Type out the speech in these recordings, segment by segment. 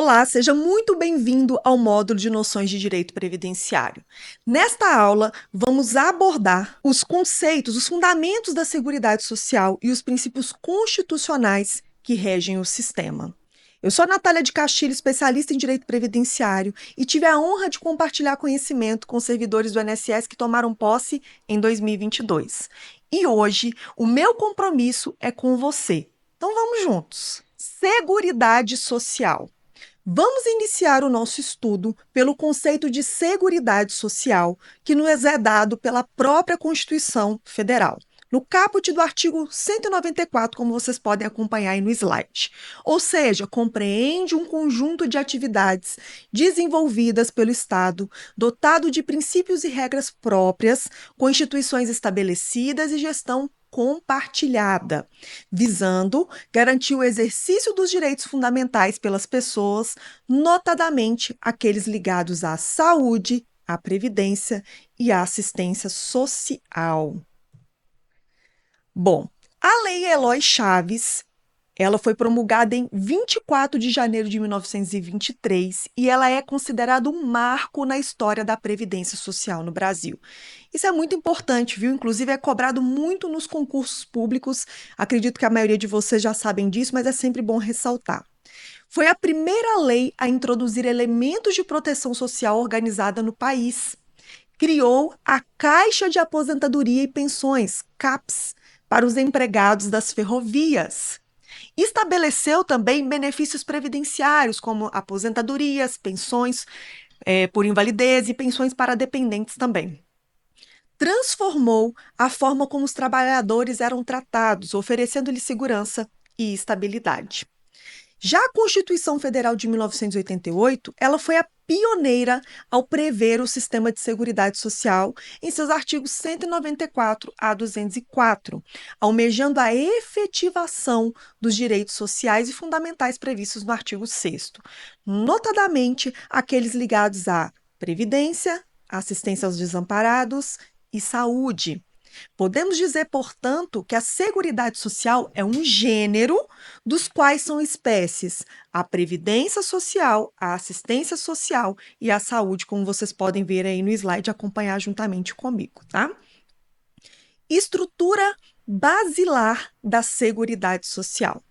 Olá, seja muito bem-vindo ao módulo de Noções de Direito Previdenciário. Nesta aula, vamos abordar os conceitos, os fundamentos da Seguridade Social e os princípios constitucionais que regem o sistema. Eu sou a Natália de Castilho, especialista em Direito Previdenciário, e tive a honra de compartilhar conhecimento com servidores do INSS que tomaram posse em 2022. E hoje, o meu compromisso é com você. Então, vamos juntos. Seguridade Social. Vamos iniciar o nosso estudo pelo conceito de Seguridade Social, que nos é dado pela própria Constituição Federal, no caput do artigo 194, como vocês podem acompanhar aí no slide. Ou seja, compreende um conjunto de atividades desenvolvidas pelo Estado, dotado de princípios e regras próprias, com instituições estabelecidas e gestão compartilhada, visando garantir o exercício dos direitos fundamentais pelas pessoas, notadamente aqueles ligados à saúde, à previdência e à assistência social. Bom, a Lei Eloy Chaves, ela foi promulgada em 24 de janeiro de 1923 e ela é considerada um marco na história da Previdência Social no Brasil. Isso é muito importante, viu? Inclusive, é cobrado muito nos concursos públicos. Acredito que a maioria de vocês já sabem disso, mas é sempre bom ressaltar. Foi a primeira lei a introduzir elementos de proteção social organizada no país. Criou a Caixa de Aposentadoria e Pensões, CAPS, para os empregados das ferrovias. Estabeleceu também benefícios previdenciários, como aposentadorias, pensões por invalidez e pensões para dependentes também. Transformou a forma como os trabalhadores eram tratados, oferecendo-lhes segurança e estabilidade. Já a Constituição Federal de 1988, ela foi a pioneira ao prever o sistema de seguridade social em seus artigos 194 a 204, almejando a efetivação dos direitos sociais e fundamentais previstos no artigo 6º, notadamente aqueles ligados à previdência, assistência aos desamparados e saúde. Podemos dizer, portanto, que a Seguridade Social é um gênero dos quais são espécies a Previdência Social, a Assistência Social e a Saúde, como vocês podem ver aí no slide e acompanhar juntamente comigo, tá? Estrutura basilar da Seguridade Social.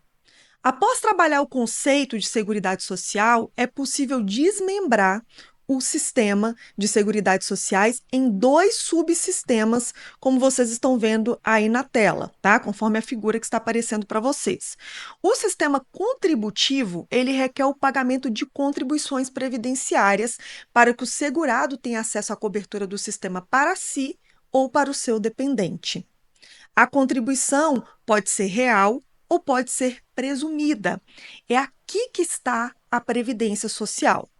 Após trabalhar o conceito de Seguridade Social, é possível desmembrar o sistema de seguridade sociais em dois subsistemas, como vocês estão vendo aí na tela, tá? Conforme a figura que está aparecendo para vocês. O sistema contributivo, ele requer o pagamento de contribuições previdenciárias para que o segurado tenha acesso à cobertura do sistema para si ou para o seu dependente. A contribuição pode ser real ou pode ser presumida. É aqui que está a previdência social.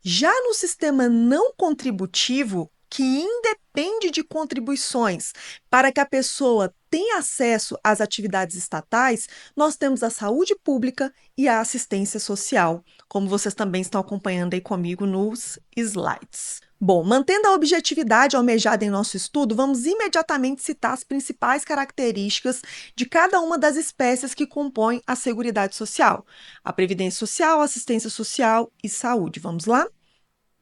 Já no sistema não contributivo, que independe de contribuições para que a pessoa tenha acesso às atividades estatais, nós temos a saúde pública e a assistência social, como vocês também estão acompanhando aí comigo nos slides. Bom, mantendo a objetividade almejada em nosso estudo, vamos imediatamente citar as principais características de cada uma das espécies que compõem a Seguridade Social: a Previdência Social, Assistência Social e Saúde. Vamos lá?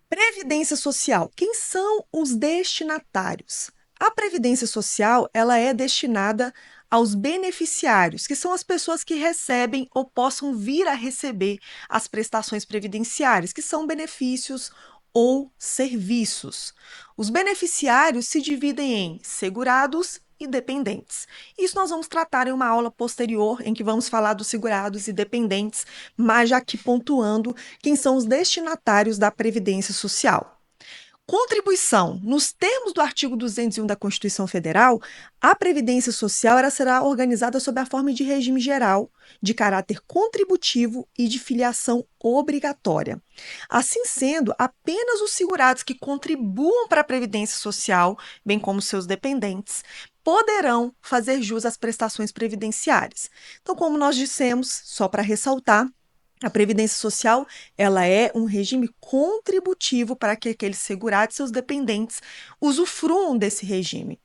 Previdência Social. Quem são os destinatários? A Previdência Social, ela é destinada aos beneficiários, que são as pessoas que recebem ou possam vir a receber as prestações previdenciárias, que são benefícios ou serviços. Os beneficiários se dividem em segurados e dependentes. Isso nós vamos tratar em uma aula posterior, em que vamos falar dos segurados e dependentes, mas já aqui pontuando quem são os destinatários da Previdência Social. Contribuição. Nos termos do artigo 201 da Constituição Federal, a Previdência Social será organizada sob a forma de regime geral, de caráter contributivo e de filiação obrigatória. Assim sendo, apenas os segurados que contribuam para a Previdência Social, bem como seus dependentes, poderão fazer jus às prestações previdenciárias. Então, como nós dissemos, só para ressaltar, a Previdência Social, ela é um regime contributivo para que aqueles segurados e seus dependentes usufruam desse regime.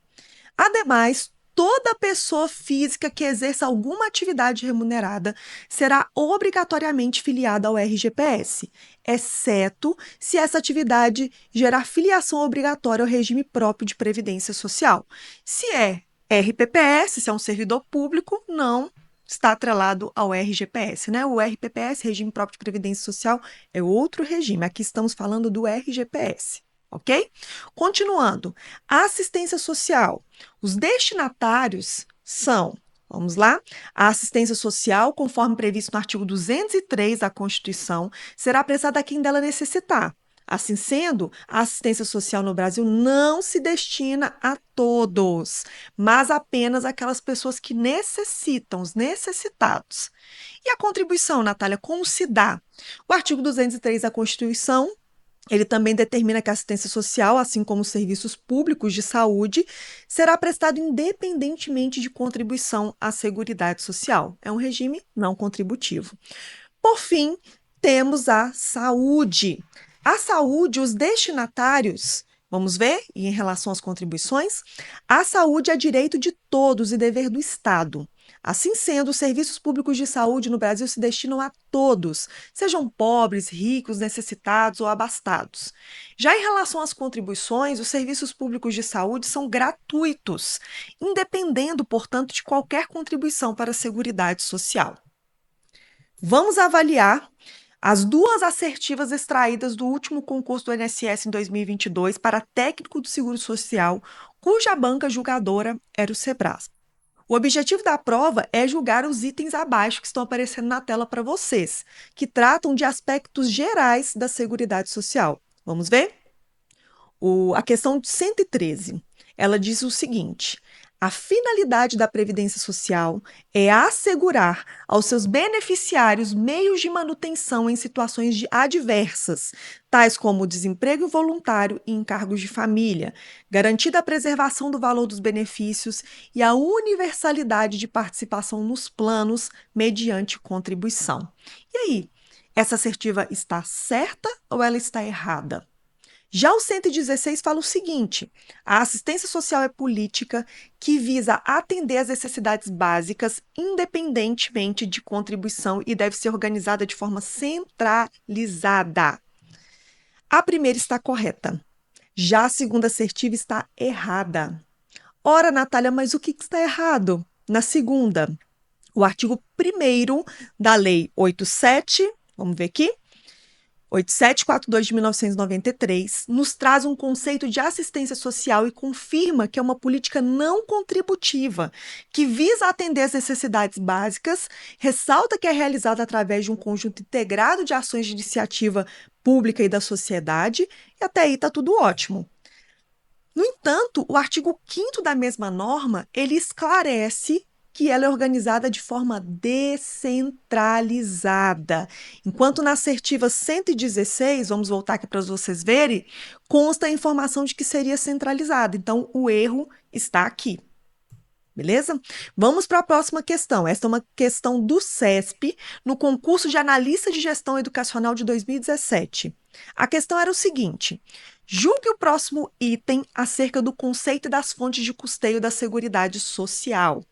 Ademais, toda pessoa física que exerça alguma atividade remunerada será obrigatoriamente filiada ao RGPS, exceto se essa atividade gerar filiação obrigatória ao regime próprio de previdência social. Se é RPPS, se é um servidor público, não está atrelado ao RGPS, né? O RPPS, Regime Próprio de Previdência Social, é outro regime. Aqui estamos falando do RGPS, ok? Continuando, a assistência social. Os destinatários são, vamos lá, a assistência social, conforme previsto no artigo 203 da Constituição, será prestada a quem dela necessitar. Assim sendo, a assistência social no Brasil não se destina a todos, mas apenas aquelas pessoas que necessitam, os necessitados. E a contribuição, Natália, como se dá? O artigo 203 da Constituição, ele também determina que a assistência social, assim como os serviços públicos de saúde, será prestado independentemente de contribuição à Seguridade Social. É um regime não contributivo. Por fim, temos a saúde. A saúde, os destinatários, vamos ver, e em relação às contribuições, a saúde é direito de todos e dever do Estado. Assim sendo, os serviços públicos de saúde no Brasil se destinam a todos, sejam pobres, ricos, necessitados ou abastados. Já em relação às contribuições, os serviços públicos de saúde são gratuitos, independendo, portanto, de qualquer contribuição para a Seguridade Social. Vamos avaliar as duas assertivas extraídas do último concurso do INSS em 2022 para técnico do Seguro Social, cuja banca julgadora era o Sebrasp. O objetivo da prova é julgar os itens abaixo que estão aparecendo na tela para vocês, que tratam de aspectos gerais da Seguridade Social. Vamos ver? A questão 113, ela diz o seguinte: a finalidade da Previdência Social é assegurar aos seus beneficiários meios de manutenção em situações adversas, tais como desemprego involuntário e encargos de família, garantida a preservação do valor dos benefícios e a universalidade de participação nos planos mediante contribuição. E aí, essa assertiva está certa ou ela está errada? Já o 116 fala o seguinte: a assistência social é política que visa atender às necessidades básicas independentemente de contribuição e deve ser organizada de forma centralizada. A primeira está correta, já a segunda assertiva está errada. Ora, Natália, mas o que está errado? Na segunda, o artigo 1º da Lei 87, vamos ver aqui, 8742 de 1993, nos traz um conceito de assistência social e confirma que é uma política não contributiva, que visa atender às necessidades básicas, ressalta que é realizada através de um conjunto integrado de ações de iniciativa pública e da sociedade, e até aí está tudo ótimo. No entanto, o artigo 5º da mesma norma, ele esclarece que ela é organizada de forma descentralizada. Enquanto na assertiva 116, vamos voltar aqui para vocês verem, consta a informação de que seria centralizada. Então, o erro está aqui. Beleza? Vamos para a próxima questão. Esta é uma questão do CESP, no concurso de analista de gestão educacional de 2017. A questão era o seguinte: julgue o próximo item acerca do conceito e das fontes de custeio da Seguridade Social.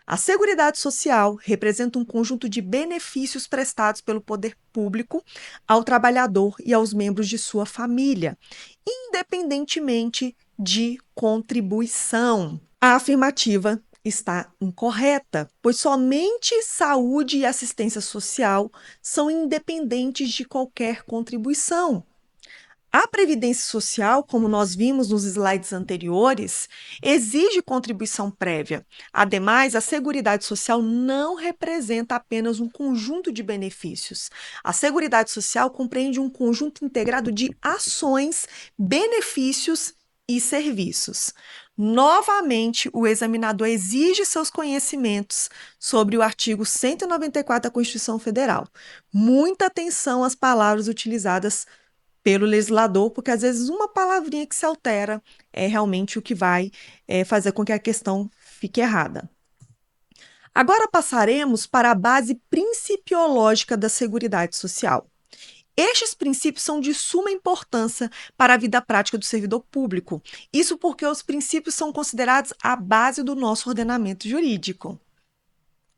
A Seguridade Social representa um conjunto de benefícios prestados pelo poder público ao trabalhador e aos membros de sua família, independentemente de contribuição. A afirmativa está incorreta, pois somente saúde e assistência social são independentes de qualquer contribuição. A Previdência Social, como nós vimos nos slides anteriores, exige contribuição prévia. Ademais, a Seguridade Social não representa apenas um conjunto de benefícios. A Seguridade Social compreende um conjunto integrado de ações, benefícios e serviços. Novamente, o examinador exige seus conhecimentos sobre o artigo 194 da Constituição Federal. Muita atenção às palavras utilizadas pelo legislador, porque às vezes uma palavrinha que se altera é realmente o que vai fazer com que a questão fique errada. Agora passaremos para a base principiológica da Seguridade Social. Estes princípios são de suma importância para a vida prática do servidor público. Isso porque os princípios são considerados a base do nosso ordenamento jurídico.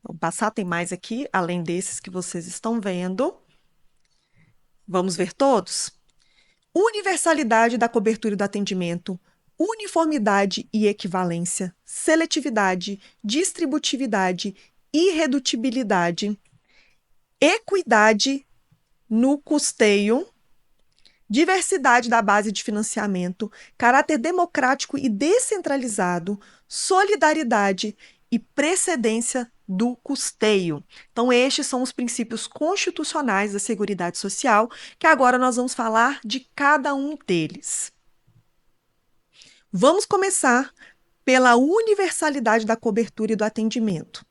Vou passar, tem mais aqui, além desses que vocês estão vendo. Vamos ver todos? Universalidade da cobertura e do atendimento, uniformidade e equivalência, seletividade, distributividade, irredutibilidade, equidade no custeio, diversidade da base de financiamento, caráter democrático e descentralizado, solidariedade e precedência do custeio. Então, estes são os princípios constitucionais da Seguridade Social, que agora nós vamos falar de cada um deles. Vamos começar pela universalidade da cobertura e do atendimento,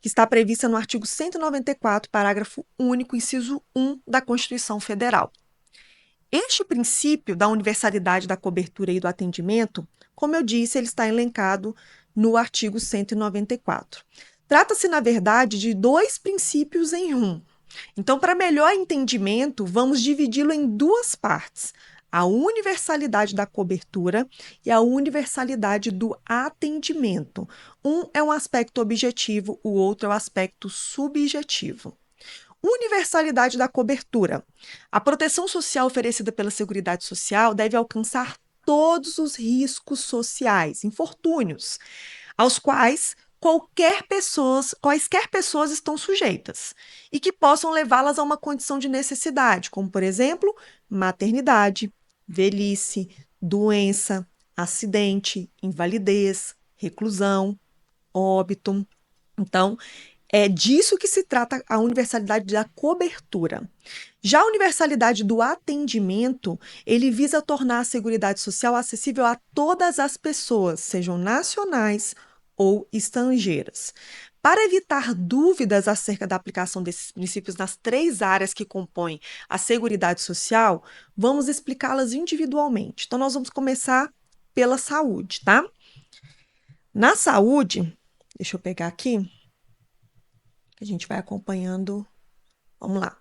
que está prevista no artigo 194, parágrafo único, inciso 1 da Constituição Federal. Este princípio da universalidade da cobertura e do atendimento, como eu disse, ele está elencado no artigo 194. Trata-se, na verdade, de dois princípios em um. Então, para melhor entendimento, vamos dividi-lo em duas partes: a universalidade da cobertura e a universalidade do atendimento. Um é um aspecto objetivo, o outro é o aspecto subjetivo. Universalidade da cobertura. A proteção social oferecida pela Seguridade Social deve alcançar todos os sociais, infortúnios, aos quais quaisquer pessoas estão sujeitas e que possam levá-las a uma condição de necessidade, como, por exemplo, maternidade, velhice, doença, acidente, invalidez, reclusão, óbito. Então, é disso que se trata a universalidade da cobertura. Já a universalidade do atendimento, ele visa tornar a Seguridade Social acessível a todas as pessoas, sejam nacionais ou estrangeiras. Para evitar dúvidas acerca da aplicação desses princípios nas três áreas que compõem a Seguridade Social, vamos explicá-las individualmente. Então, nós vamos começar pela saúde, tá? Na saúde, deixa eu pegar aqui, que a gente vai acompanhando. Vamos lá.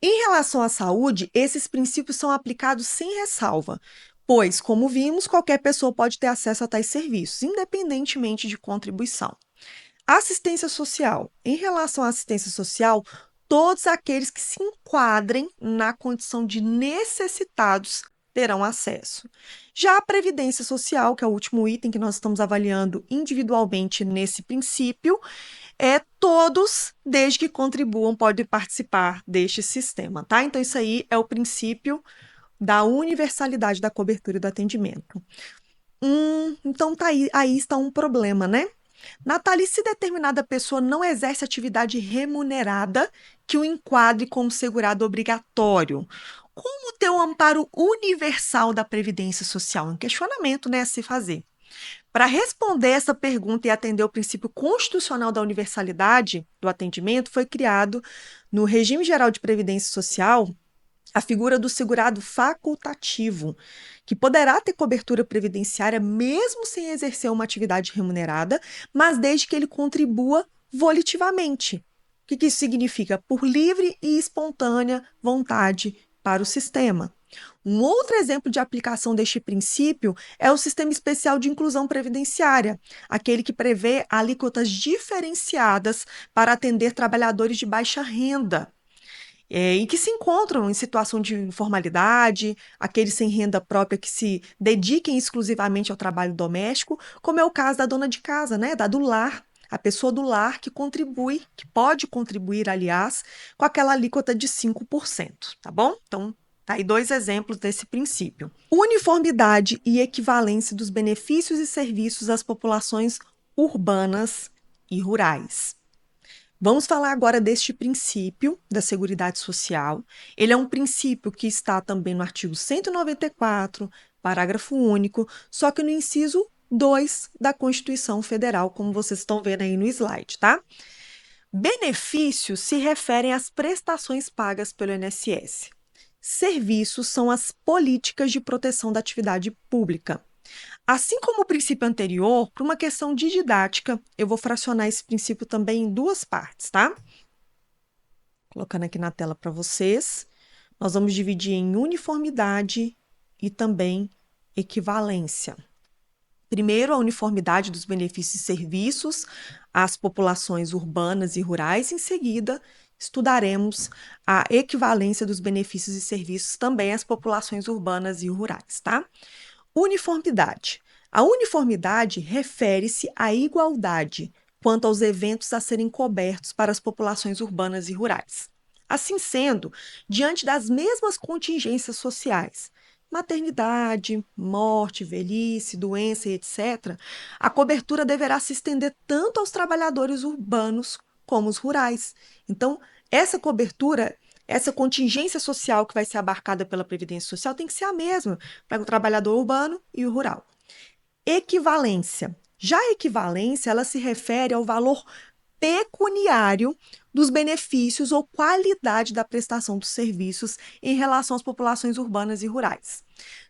Em relação à saúde, esses princípios são aplicados sem ressalva, pois, como vimos, qualquer pessoa pode ter acesso a tais serviços, independentemente de contribuição. Assistência social. Em relação à assistência social, todos aqueles que se enquadrem na condição de necessitados terão acesso. Já a previdência social, que é o último item que nós estamos avaliando individualmente nesse princípio, todos, desde que contribuam, podem participar deste sistema, tá? Então, isso aí é o princípio da universalidade da cobertura e do atendimento. Então, aí está um problema, né? Nathalie, se determinada pessoa não exerce atividade remunerada que o enquadre como segurado obrigatório, como ter o amparo universal da Previdência Social? Um questionamento, né, a se fazer. Para responder essa pergunta e atender o princípio constitucional da universalidade do atendimento, foi criado no Regime Geral de Previdência Social a figura do segurado facultativo, que poderá ter cobertura previdenciária mesmo sem exercer uma atividade remunerada, mas desde que ele contribua volitivamente. O que isso significa? Por livre e espontânea vontade para o sistema. Um outro exemplo de aplicação deste princípio é o Sistema Especial de Inclusão Previdenciária, aquele que prevê alíquotas diferenciadas para atender trabalhadores de baixa renda, e que se encontram em situação de informalidade, aqueles sem renda própria que se dediquem exclusivamente ao trabalho doméstico, como é o caso da dona de casa, né, da do lar, a pessoa do lar que contribui, que pode contribuir, aliás, com aquela alíquota de 5%, tá bom? Então, tá aí dois exemplos desse princípio. Uniformidade e equivalência dos benefícios e serviços às populações urbanas e rurais. Vamos falar agora deste princípio da Seguridade Social. Ele é um princípio que está também no artigo 194, parágrafo único, só que no inciso 2 da Constituição Federal, como vocês estão vendo aí no slide, tá? Benefícios se referem às prestações pagas pelo INSS. Serviços são as políticas de proteção da atividade pública. Assim como o princípio anterior, por uma questão de didática, eu vou fracionar esse princípio também em duas partes, tá? Colocando aqui na tela para vocês. Nós vamos dividir em uniformidade e também equivalência. Primeiro, a uniformidade dos benefícios e serviços às populações urbanas e rurais. Em seguida, estudaremos a equivalência dos benefícios e serviços também às populações urbanas e rurais, tá? Uniformidade. A uniformidade refere-se à igualdade quanto aos eventos a serem cobertos para as populações urbanas e rurais. Assim sendo, diante das mesmas contingências sociais, maternidade, morte, velhice, doença e etc., a cobertura deverá se estender tanto aos trabalhadores urbanos como os rurais. Então, essa cobertura, essa contingência social que vai ser abarcada pela Previdência Social tem que ser a mesma para o trabalhador urbano e o rural. Equivalência. Já a equivalência, ela se refere ao valor pecuniário dos benefícios ou qualidade da prestação dos serviços em relação às populações urbanas e rurais.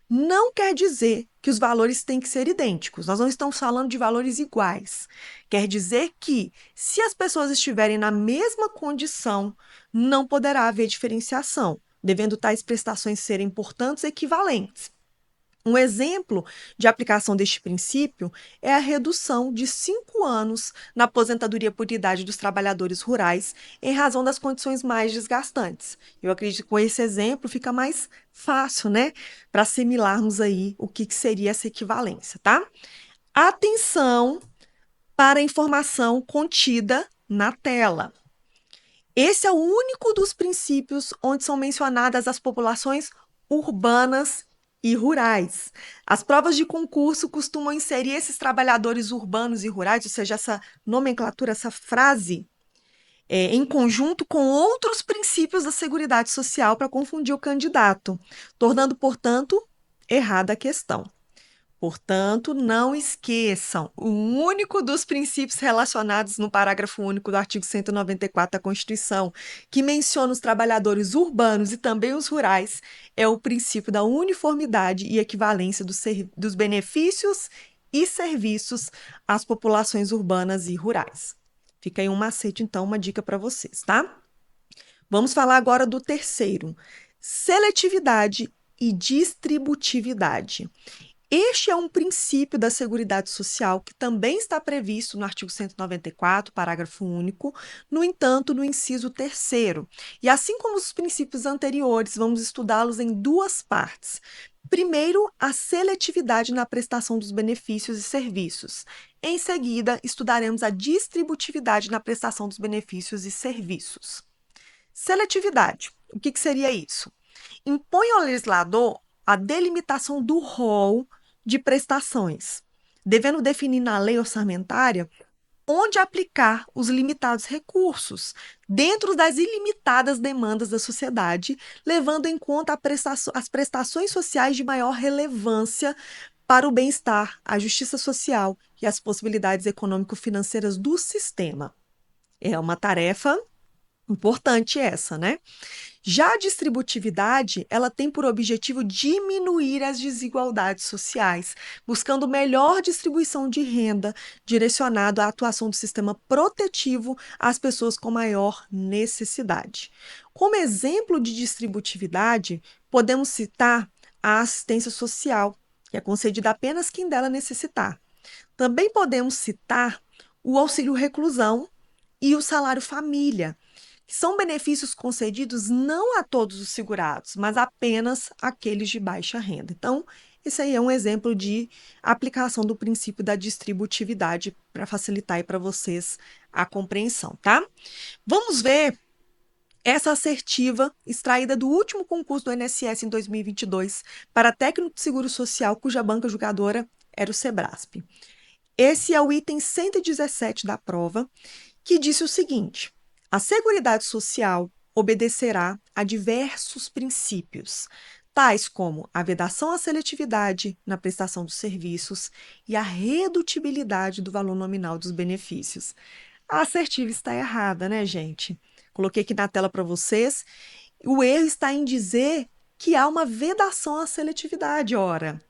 Não quer dizer que os valores têm que ser idênticos, nós não estamos falando de valores iguais. Quer dizer que, se as pessoas estiverem na mesma condição, não poderá haver diferenciação, devendo tais prestações serem, portanto, equivalentes. Um exemplo de aplicação deste princípio é a redução de 5 anos na aposentadoria por idade dos trabalhadores rurais, em razão das condições mais desgastantes. Eu acredito que com esse exemplo fica mais fácil, né, para assimilarmos aí o que seria essa equivalência, tá? Atenção para a informação contida na tela. Esse é o único dos princípios onde são mencionadas as populações urbanas e rurais. As provas de concurso costumam inserir esses trabalhadores urbanos e rurais, ou seja, essa nomenclatura, essa frase, em conjunto com outros princípios da Seguridade Social para confundir o candidato, tornando, portanto, errada a questão. Portanto, não esqueçam, o único dos princípios relacionados no parágrafo único do artigo 194 da Constituição, que menciona os trabalhadores urbanos e também os rurais, é o princípio da uniformidade e equivalência dos benefícios e serviços às populações urbanas e rurais. Fica aí um macete, então, uma dica para vocês, tá? Vamos falar agora do terceiro, seletividade e distributividade. Este é um princípio da Seguridade Social que também está previsto no artigo 194, parágrafo único, no entanto, no inciso terceiro. E assim como os princípios anteriores, vamos estudá-los em duas partes. Primeiro, a seletividade na prestação dos benefícios e serviços. Em seguida, estudaremos a distributividade na prestação dos benefícios e serviços. Seletividade. O que seria isso? Impõe ao legislador a delimitação do rol de prestações, devendo definir na lei orçamentária onde aplicar os limitados recursos, dentro das ilimitadas demandas da sociedade, levando em conta as prestações sociais de maior relevância para o bem-estar, a justiça social e as possibilidades econômico-financeiras do sistema. É uma tarefa importante essa, né? Já a distributividade, ela tem por objetivo diminuir as desigualdades sociais, buscando melhor distribuição de renda, direcionado à atuação do sistema protetivo às pessoas com maior necessidade. Como exemplo de distributividade, podemos citar a assistência social, que é concedida apenas quem dela necessitar. Também podemos citar o auxílio reclusão e o salário família, que são benefícios concedidos não a todos os segurados, mas apenas àqueles de baixa renda. Então, esse aí é um exemplo de aplicação do princípio da distributividade para facilitar aí para vocês a compreensão, tá? Vamos ver essa assertiva extraída do último concurso do INSS em 2022 para técnico de seguro social, cuja banca julgadora era o Sebrasp. Esse é o item 117 da prova, que disse o seguinte: a Seguridade Social obedecerá a diversos princípios, tais como a vedação à seletividade na prestação dos serviços e a redutibilidade do valor nominal dos benefícios. A assertiva está errada, né, gente? Coloquei aqui na tela para vocês. O erro está em dizer que há uma vedação à seletividade, ora.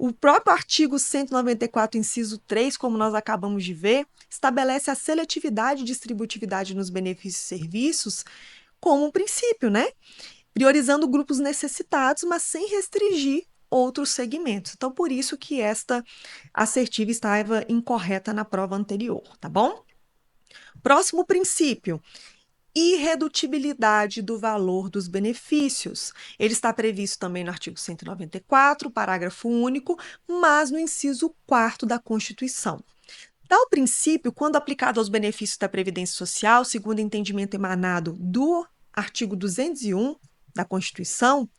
O próprio artigo 194, inciso 3, como nós acabamos de ver, estabelece a seletividade e distributividade nos benefícios e serviços como um princípio, né? priorizando grupos necessitados, mas sem restringir outros segmentos. Então, por isso que esta assertiva estava incorreta na prova anterior, tá bom? Próximo princípio: irredutibilidade do valor dos benefícios. Ele está previsto também no artigo 194, parágrafo único, mas no inciso 4º da Constituição. Tal princípio, quando aplicado aos benefícios da Previdência Social, segundo o entendimento emanado do artigo 201 da Constituição,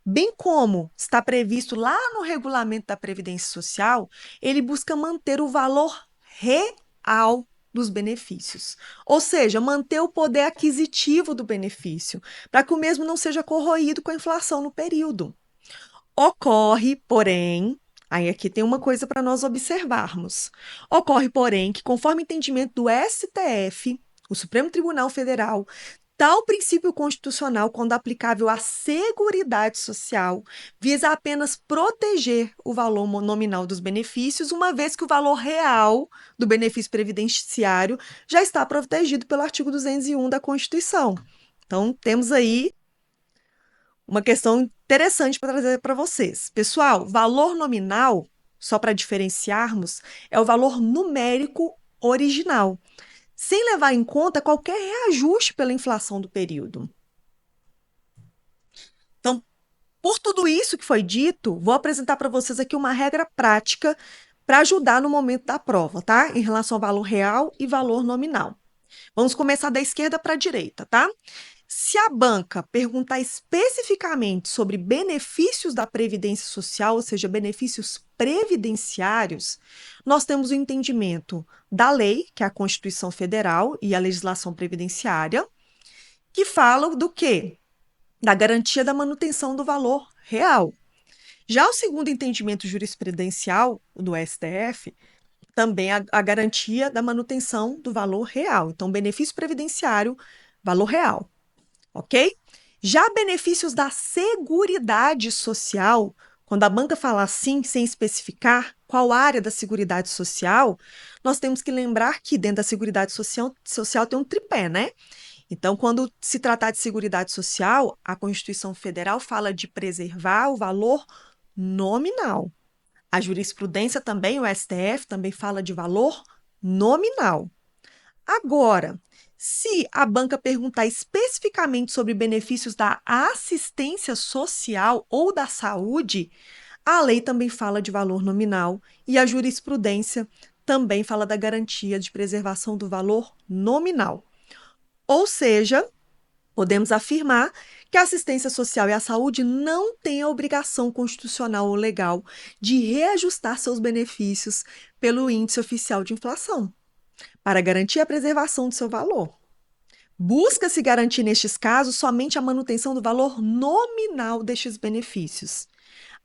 bem como está previsto lá no regulamento da Previdência Social, ele busca manter o valor real dos benefícios, ou seja, manter o poder aquisitivo do benefício, para que o mesmo não seja corroído com a inflação no período. Ocorre, porém, aí aqui tem uma coisa para nós observarmos. Ocorre, porém, que conforme o entendimento do STF, o Supremo Tribunal Federal, tal princípio constitucional, quando aplicável à Seguridade Social, visa apenas proteger o valor nominal dos benefícios, uma vez que o valor real do benefício previdenciário já está protegido pelo artigo 201 da Constituição. Então, temos aí uma questão interessante para trazer para vocês. Pessoal, valor nominal, só para diferenciarmos, é o valor numérico original, sem levar em conta qualquer reajuste pela inflação do período. Então, por tudo isso que foi dito, vou apresentar para vocês aqui uma regra prática para ajudar no momento da prova, tá? Em relação ao valor real e valor nominal. Vamos começar da esquerda para a direita, tá? Se a banca perguntar especificamente sobre benefícios da Previdência Social, ou seja, benefícios previdenciários, nós temos o entendimento da lei, que é a Constituição Federal e a legislação previdenciária, que falam do quê? Da garantia da manutenção do valor real. Já o segundo entendimento jurisprudencial do STF, também a garantia da manutenção do valor real. Então, benefício previdenciário, valor real. Ok? Já benefícios da Seguridade Social, quando a banca fala assim, sem especificar qual área da Seguridade Social, nós temos que lembrar que dentro da Seguridade Social tem um tripé, né? Então, quando se tratar de Seguridade Social, a Constituição Federal fala de preservar o valor nominal. A jurisprudência também, o STF, também fala de valor nominal. Agora, se a banca perguntar especificamente sobre benefícios da assistência social ou da saúde, a lei também fala de valor nominal e a jurisprudência também fala da garantia de preservação do valor nominal. Ou seja, podemos afirmar que a assistência social e a saúde não têm a obrigação constitucional ou legal de reajustar seus benefícios pelo índice oficial de inflação, para garantir a preservação do seu valor. Busca-se garantir, nestes casos, somente a manutenção do valor nominal destes benefícios.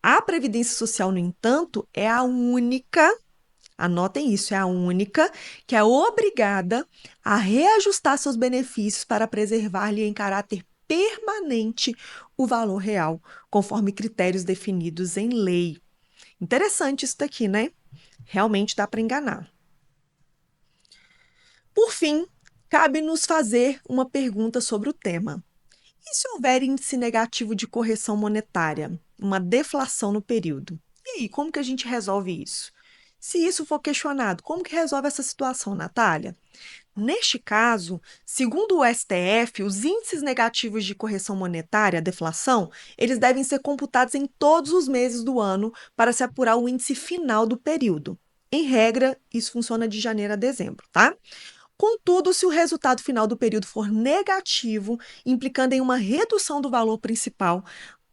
A Previdência Social, no entanto, é a única, anotem isso, é a única que é obrigada a reajustar seus benefícios para preservar-lhe em caráter permanente o valor real, conforme critérios definidos em lei. Interessante isso daqui, né? Realmente dá para enganar. Por fim, cabe-nos fazer uma pergunta sobre o tema. E se houver índice negativo de correção monetária, uma deflação no período? E aí, como que a gente resolve isso? Se isso for questionado, como que resolve essa situação, Natália? Neste caso, segundo o STF, os índices negativos de correção monetária, a deflação, eles devem ser computados em todos os meses do ano para se apurar o índice final do período. Em regra, isso funciona de janeiro a dezembro, tá? Contudo, se o resultado final do período for negativo, implicando em uma redução do valor principal,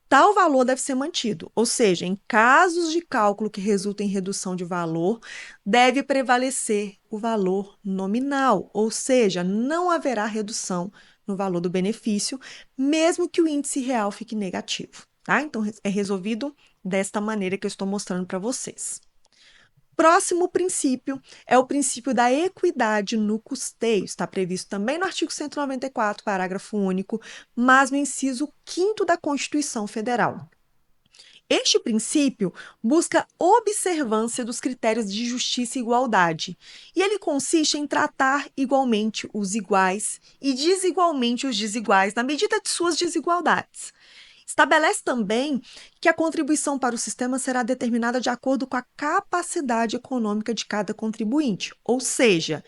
tal valor deve ser mantido. Ou seja, em casos de cálculo que resultem em redução de valor, deve prevalecer o valor nominal, ou seja, não haverá redução no valor do benefício, mesmo que o índice real fique negativo. Tá? Então, é resolvido desta maneira que eu estou mostrando para vocês. Próximo princípio é o princípio da equidade no custeio. Está previsto também no artigo 194, parágrafo único, mas no inciso 5º da Constituição Federal. Este princípio busca observância dos critérios de justiça e igualdade, e ele consiste em tratar igualmente os iguais e desigualmente os desiguais na medida de suas desigualdades. Estabelece também que a contribuição para o sistema será determinada de acordo com a capacidade econômica de cada contribuinte, ou seja,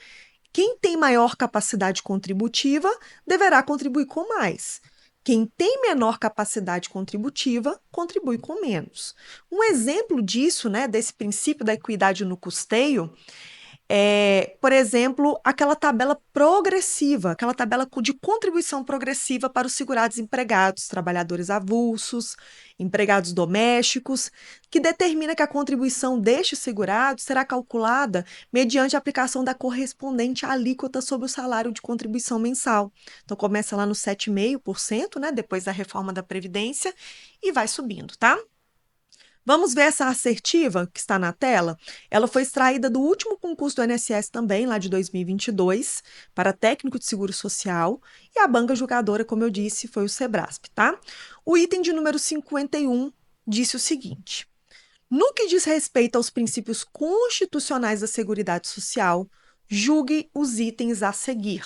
quem tem maior capacidade contributiva deverá contribuir com mais. Quem tem menor capacidade contributiva contribui com menos. Um exemplo disso, né, desse princípio da equidade no custeio, por exemplo, aquela tabela progressiva, aquela tabela de contribuição progressiva para os segurados empregados, trabalhadores avulsos, empregados domésticos, que determina que a contribuição destes segurados será calculada mediante a aplicação da correspondente alíquota sobre o salário de contribuição mensal. Então, começa lá no 7,5%, né, depois da reforma da Previdência, e vai subindo, tá? Vamos ver essa assertiva que está na tela? Ela foi extraída do último concurso do INSS também, lá de 2022, para técnico de seguro social, e a banca julgadora, como eu disse, foi o Sebrasp, tá? O item de número 51 disse o seguinte: no que diz respeito aos princípios constitucionais da Seguridade Social, julgue os itens a seguir.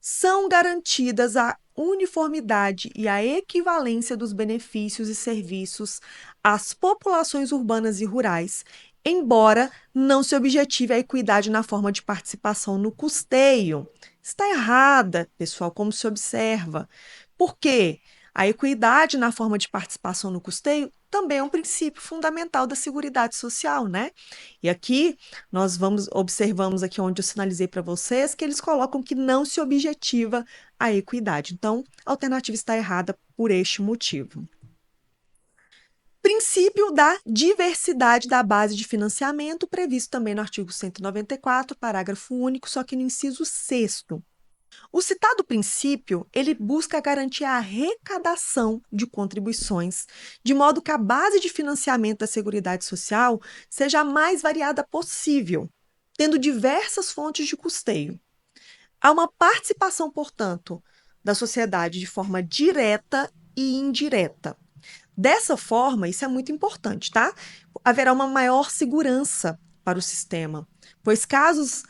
São garantidas a uniformidade e a equivalência dos benefícios e serviços às populações urbanas e rurais, embora não se objetive a equidade na forma de participação no custeio. Está errada, pessoal, como se observa. Por quê? A equidade na forma de participação no custeio também é um princípio fundamental da Seguridade Social, né? E aqui observamos aqui onde eu sinalizei para vocês que eles colocam que não se objetiva a equidade. Então, a alternativa está errada por este motivo. Princípio da diversidade da base de financiamento, previsto também no artigo 194, parágrafo único, só que no inciso 6º. O citado princípio, ele busca garantir a arrecadação de contribuições, de modo que a base de financiamento da Seguridade Social seja a mais variada possível, tendo diversas fontes de custeio. Há uma participação, portanto, da sociedade de forma direta e indireta. Dessa forma, isso é muito importante, tá? Haverá uma maior segurança para o sistema, pois caso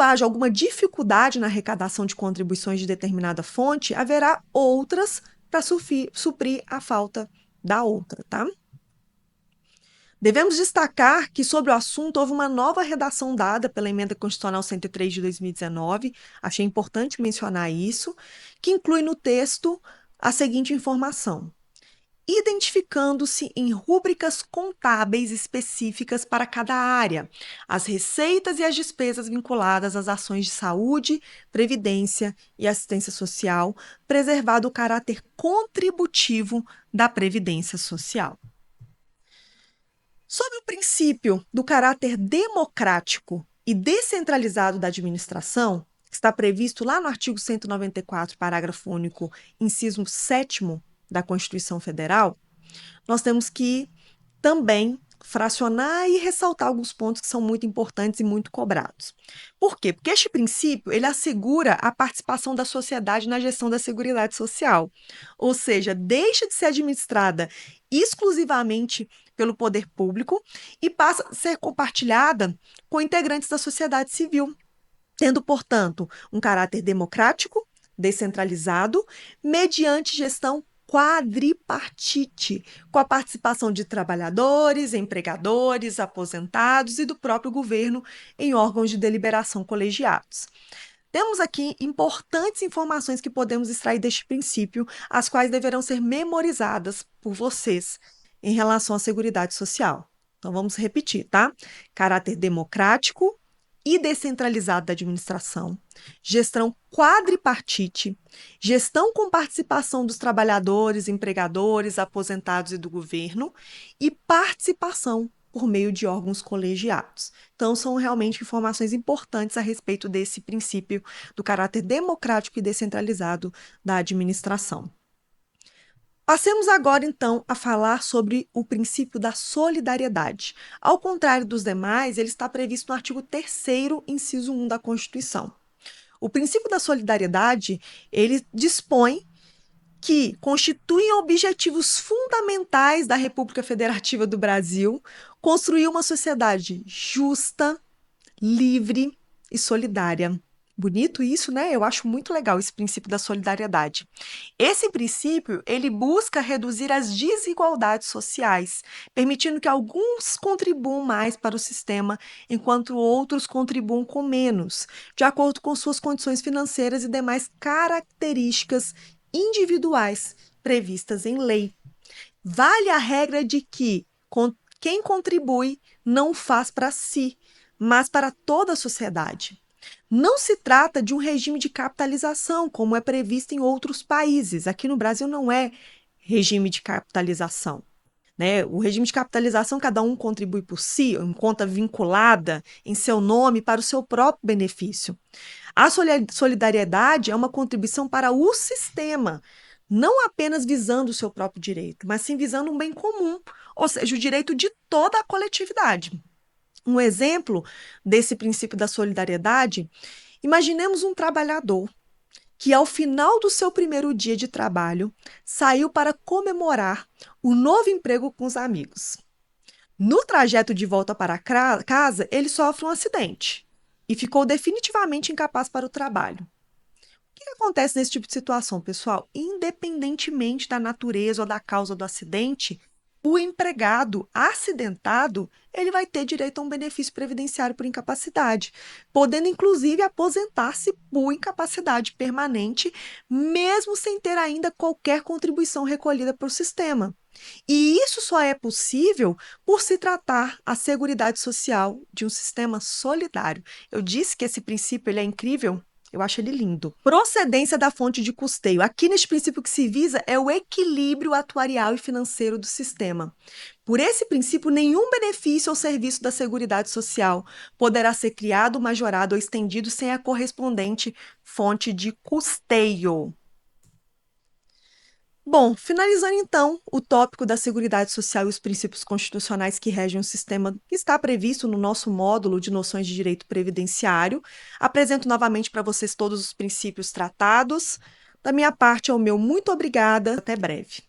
haja alguma dificuldade na arrecadação de contribuições de determinada fonte, haverá outras para suprir a falta da outra, tá? Devemos destacar que, sobre o assunto, houve uma nova redação dada pela Emenda Constitucional 103 de 2019, achei importante mencionar isso, que inclui no texto a seguinte informação: identificando-se em rúbricas contábeis específicas para cada área, as receitas e as despesas vinculadas às ações de saúde, previdência e assistência social, preservado o caráter contributivo da previdência social. Sob o princípio do caráter democrático e descentralizado da administração, que está previsto lá no artigo 194, parágrafo único, inciso 7º da Constituição Federal, nós temos que também fracionar e ressaltar alguns pontos que são muito importantes e muito cobrados. Por quê? Porque este princípio, ele assegura a participação da sociedade na gestão da Seguridade Social, ou seja, deixa de ser administrada exclusivamente pelo poder público e passa a ser compartilhada com integrantes da sociedade civil, tendo, portanto, um caráter democrático, descentralizado, mediante gestão quadripartite, com a participação de trabalhadores, empregadores, aposentados e do próprio governo em órgãos de deliberação colegiados. Temos aqui importantes informações que podemos extrair deste princípio, as quais deverão ser memorizadas por vocês em relação à Seguridade Social. Então, vamos repetir, tá? Caráter democrático e descentralizado da administração, gestão quadripartite, gestão com participação dos trabalhadores, empregadores, aposentados e do governo, e participação por meio de órgãos colegiados. Então, são realmente informações importantes a respeito desse princípio do caráter democrático e descentralizado da administração. Passemos agora, então, a falar sobre o princípio da solidariedade. Ao contrário dos demais, ele está previsto no artigo 3º, inciso 1 da Constituição. O princípio da solidariedade, ele dispõe que constituem objetivos fundamentais da República Federativa do Brasil construir uma sociedade justa, livre e solidária. Bonito isso, né? Eu acho muito legal esse princípio da solidariedade. Esse princípio, ele busca reduzir as desigualdades sociais, permitindo que alguns contribuam mais para o sistema, enquanto outros contribuam com menos, de acordo com suas condições financeiras e demais características individuais previstas em lei. Vale a regra de que quem contribui não faz para si, mas para toda a sociedade. Não se trata de um regime de capitalização, como é previsto em outros países. Aqui no Brasil não é regime de capitalização. Né? O regime de capitalização, cada um contribui por si, em conta vinculada em seu nome para o seu próprio benefício. A solidariedade é uma contribuição para o sistema, não apenas visando o seu próprio direito, mas sim visando um bem comum, ou seja, o direito de toda a coletividade. Um exemplo desse princípio da solidariedade, imaginemos um trabalhador que, ao final do seu primeiro dia de trabalho, saiu para comemorar o novo emprego com os amigos. No trajeto de volta para casa, ele sofre um acidente e ficou definitivamente incapaz para o trabalho. O que acontece nesse tipo de situação, pessoal? Independentemente da natureza ou da causa do acidente, o empregado acidentado, ele vai ter direito a um benefício previdenciário por incapacidade, podendo inclusive aposentar-se por incapacidade permanente, mesmo sem ter ainda qualquer contribuição recolhida para o sistema. E isso só é possível por se tratar a Seguridade Social de um sistema solidário. Eu disse que esse princípio ele é incrível. Eu acho ele lindo. Procedência da fonte de custeio. Aqui neste princípio que se visa é o equilíbrio atuarial e financeiro do sistema. Por esse princípio, nenhum benefício ou serviço da Seguridade Social poderá ser criado, majorado ou estendido sem a correspondente fonte de custeio. Bom, finalizando então o tópico da Seguridade Social e os princípios constitucionais que regem o sistema que está previsto no nosso módulo de noções de direito previdenciário, apresento novamente para vocês todos os princípios tratados. Da minha parte, é o meu muito obrigada. Até breve.